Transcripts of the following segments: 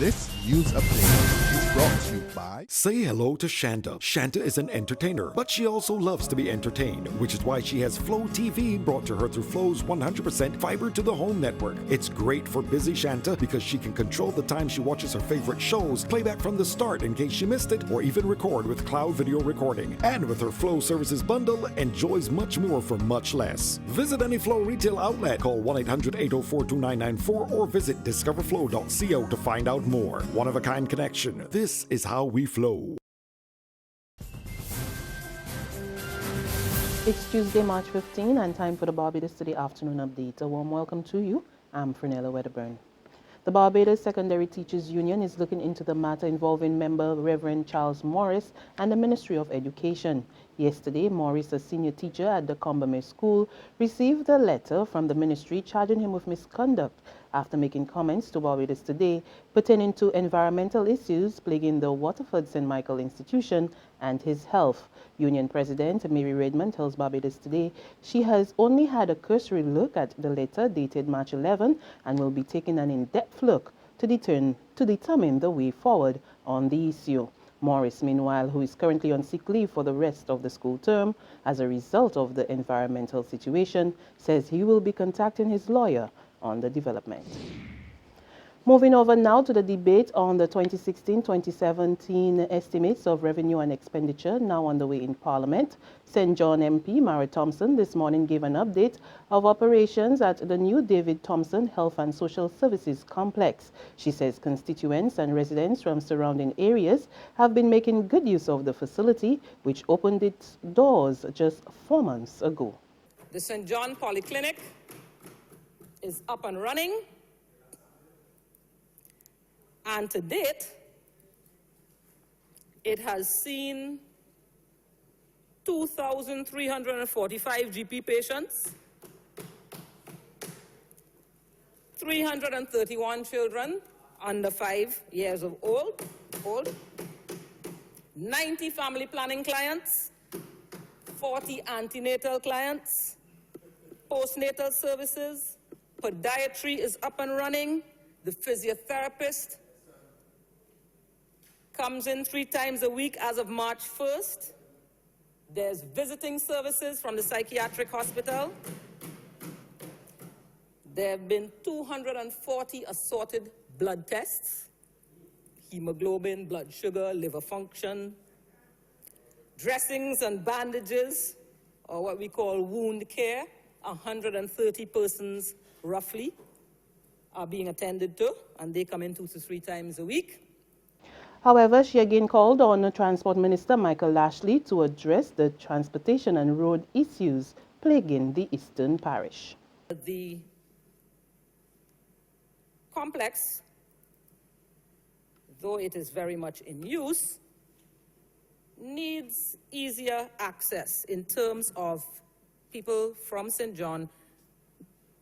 This news update is brought to you by... Say hello to Shanta. Shanta is an entertainer, but she also loves to be entertained, which is why she has Flow TV brought to her through Flow's 100% fiber to the home network. It's great for busy Shanta because she can control the time she watches her favorite shows, play back from the start in case she missed it, or even record with cloud video recording. And with her Flow services bundle, enjoys much more for much less. Visit any Flow retail outlet, call 1-800-804-2994, or visit discoverflow.co to find out more. One-of-a-kind connection. This is how we flow. It's Tuesday, March 15, and time for the Barbados Today afternoon update. A warm welcome to you. I'm Fernella Wedderburn. The Barbados Secondary Teachers Union is looking into the matter involving member Reverend Charles Morris and the Ministry of Education. Yesterday, Morris, a senior teacher at the Combermere School, received a letter from the ministry charging him with misconduct after making comments to Barbados Today pertaining to environmental issues plaguing the Waterford St. Michael institution and his health. Union President Mary Redmond tells Barbados Today she has only had a cursory look at the letter dated March 11 and will be taking an in-depth look to determine the way forward on the issue. Morris, meanwhile, who is currently on sick leave for the rest of the school term as a result of the environmental situation, says he will be contacting his lawyer on the development. Moving over now to the debate on the 2016-2017 estimates of revenue and expenditure now underway in Parliament. St. John MP Mara Thompson this morning gave an update of operations at the new David Thompson Health and Social Services Complex. She says constituents and residents from surrounding areas have been making good use of the facility, which opened its doors just 4 months ago. The St. John Polyclinic is up and running. And to date, it has seen 2,345 GP patients, 331 children under 5 years of old, 90 family planning clients, 40 antenatal clients, postnatal services, podiatry is up and running, the physiotherapist comes in 3 times a week as of March 1st. There's visiting services from the psychiatric hospital. There have been 240 assorted blood tests, hemoglobin, blood sugar, liver function, dressings and bandages, or what we call wound care. 130 persons, roughly, are being attended to, and they come in 2 to 3 times a week. However, she again called on Transport Minister Michael Lashley to address the transportation and road issues plaguing the Eastern Parish. The complex, though it is very much in use, needs easier access in terms of people from St. John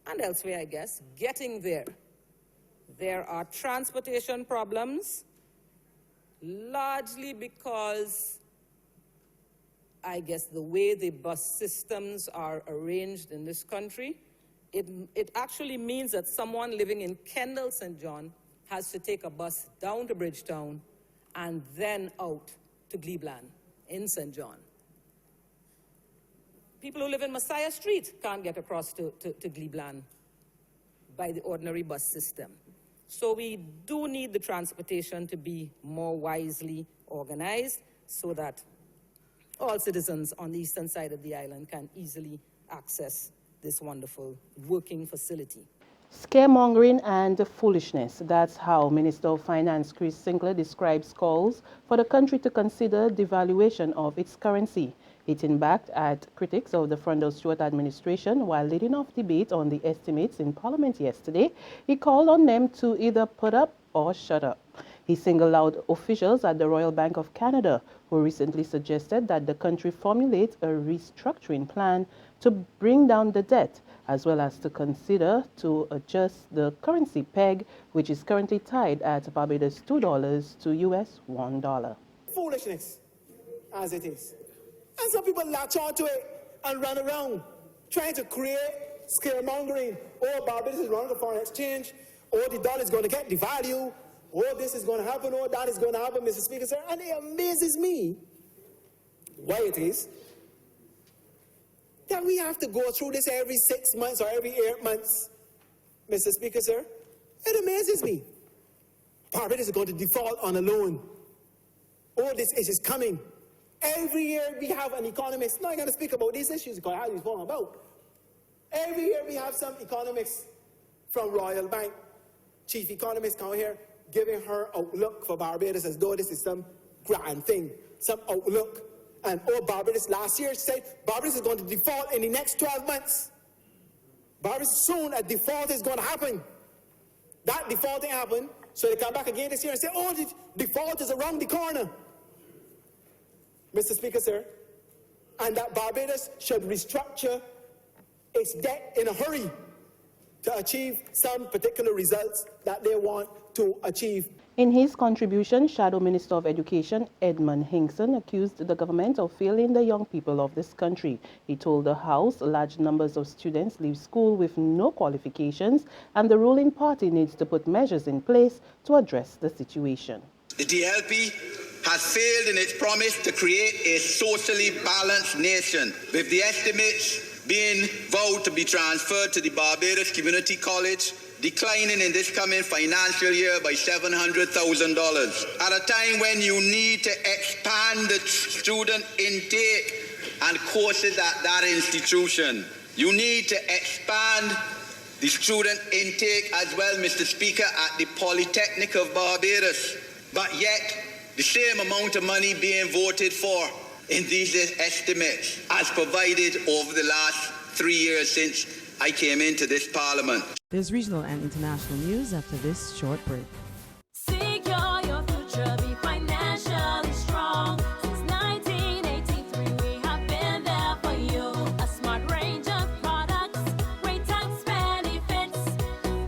and elsewhere, I guess, getting there. There are transportation problems, largely because, I guess, the way the bus systems are arranged in this country, it actually means that someone living in Kendall, St. John, has to take a bus down to Bridgetown and then out to Gleblan in St. John. People who live in Messiah Street can't get across to Gleblan by the ordinary bus system. So we do need the transportation to be more wisely organized so that all citizens on the eastern side of the island can easily access this wonderful working facility. Scaremongering and foolishness. That's how Minister of Finance Chris Sinclair describes calls for the country to consider devaluation of its currency, hitting back at critics of the Frondel Stewart administration while leading off debate on the estimates in Parliament yesterday. He called on them to either put up or shut up. He singled out officials at the Royal Bank of Canada who recently suggested that the country formulate a restructuring plan to bring down the debt, as well as to consider to adjust the currency peg, which is currently tied at Barbados $2 to US $1. Foolishness, as it is. And some people latch onto it and run around, trying to create scaremongering. Oh, Barbados is running the foreign exchange. Oh, the dollar is going to get devalued. oh, this is going to happen, oh, that is going to happen, Mr. Speaker, sir. And it amazes me why it is that we have to go through this every 6 months or every 8 months, Mr. Speaker, sir. It amazes me. Barbados is going to default on a loan. Oh, this is coming. Every year we have an economist. Now I'm going to speak about these issues because how these going about. Every year we have some economists from Royal Bank, chief economist come here, giving her outlook for Barbados as though this is some grand thing, some outlook. And oh, Barbados last year said Barbados is going to default in the next 12 months. Barbados soon a default is going to happen. That defaulting happened, so they come back again this year and say, oh, the default is around the corner. Mr. Speaker, sir, and that Barbados should restructure its debt in a hurry to achieve some particular results that they want to achieve. In his contribution, Shadow Minister of Education Edmund Hinkson accused the government of failing the young people of this country. He told the House large numbers of students leave school with no qualifications and the ruling party needs to put measures in place to address the situation. The DLP has failed in its promise to create a socially balanced nation, with the estimates being vowed to be transferred to the Barbados Community College declining in this coming financial year by $700,000. At a time when you need to expand the student intake and courses at that institution. You need to expand the student intake as well, Mr. Speaker, at the Polytechnic of Barbados. But yet, the same amount of money being voted for in these estimates as provided over the last 3 years since I came into this Parliament. There's regional and international news after this short break. Secure your future, be financially strong. Since 1983, we have been there for you. A smart range of products, great tax benefits.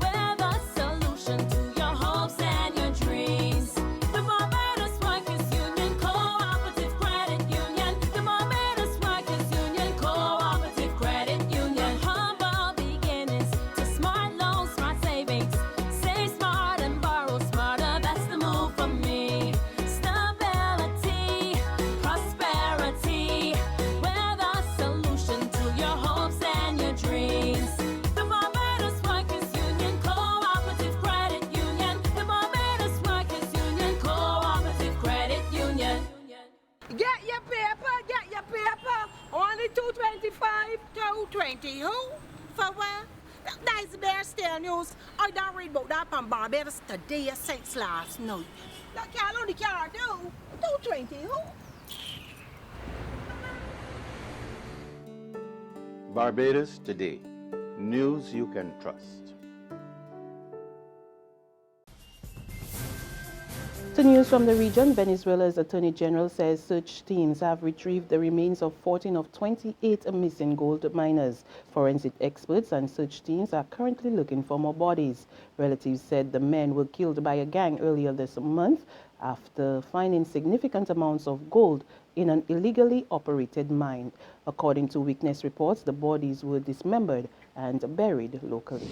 We're the solution to your hopes and your dreams. The Barbados Workers Union Cooperative Credit Union. The Barbados Workers Union Cooperative Credit Union. Humble beginnings to smart loans, smart savings. Save smart and borrow smarter, that's the move for me. Stability, prosperity, we're the solution to your hopes and your dreams. The Barbados Workers Union Cooperative Credit Union. The Barbados Workers Union Cooperative Credit Union. Get your paper, get your paper. Only $2.25, $2.20. Who? For what? That's the BSTU news. I don't read about that on Barbados today since last night. That can't only can't do. $2.20. Who? Barbados Today. News you can trust. To news from the region, Venezuela's Attorney General says search teams have retrieved the remains of 14 of 28 missing gold miners. Forensic experts and search teams are currently looking for more bodies. Relatives said the men were killed by a gang earlier this month after finding significant amounts of gold in an illegally operated mine. According to witness reports, the bodies were dismembered and buried locally.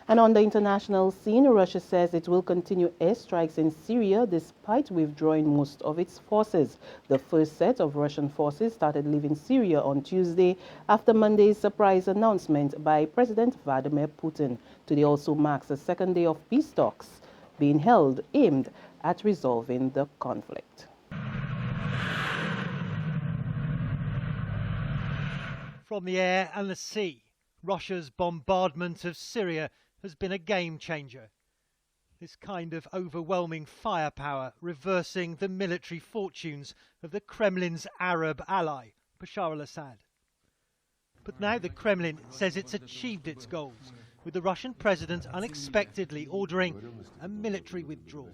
And on the international scene, Russia says it will continue airstrikes in Syria despite withdrawing most of its forces. The first set of Russian forces started leaving Syria on Tuesday after Monday's surprise announcement by President Vladimir Putin. Today also marks the second day of peace talks being held aimed at resolving the conflict. From the air and the sea, Russia's bombardment of Syria has been a game changer. This kind of overwhelming firepower reversing the military fortunes of the Kremlin's Arab ally, Bashar al-Assad. But now the Kremlin says it's achieved its goals, with the Russian president unexpectedly ordering a military withdrawal.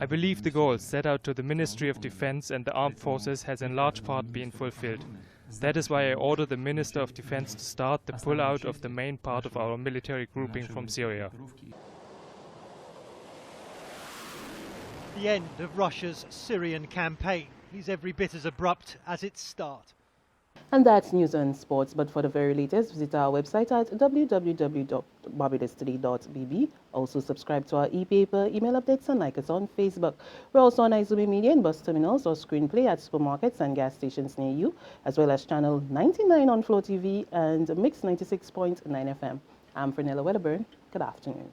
I believe the goals set out to the Ministry of Defense and the armed forces has in large part been fulfilled. That is why I ordered the Minister of Defense to start the pull-out of the main part of our military grouping from Syria. The end of Russia's Syrian campaign is every bit as abrupt as its start. And that's news and sports. But for the very latest, visit our website at www.barbadostoday.bb. Also subscribe to our e-paper, email updates, and like us on Facebook. We're also on Izumi Media in bus terminals or screenplay at supermarkets and gas stations near you, as well as channel 99 on Flow TV and Mix 96.9 FM. I'm Fernella Wedderburn. Good afternoon.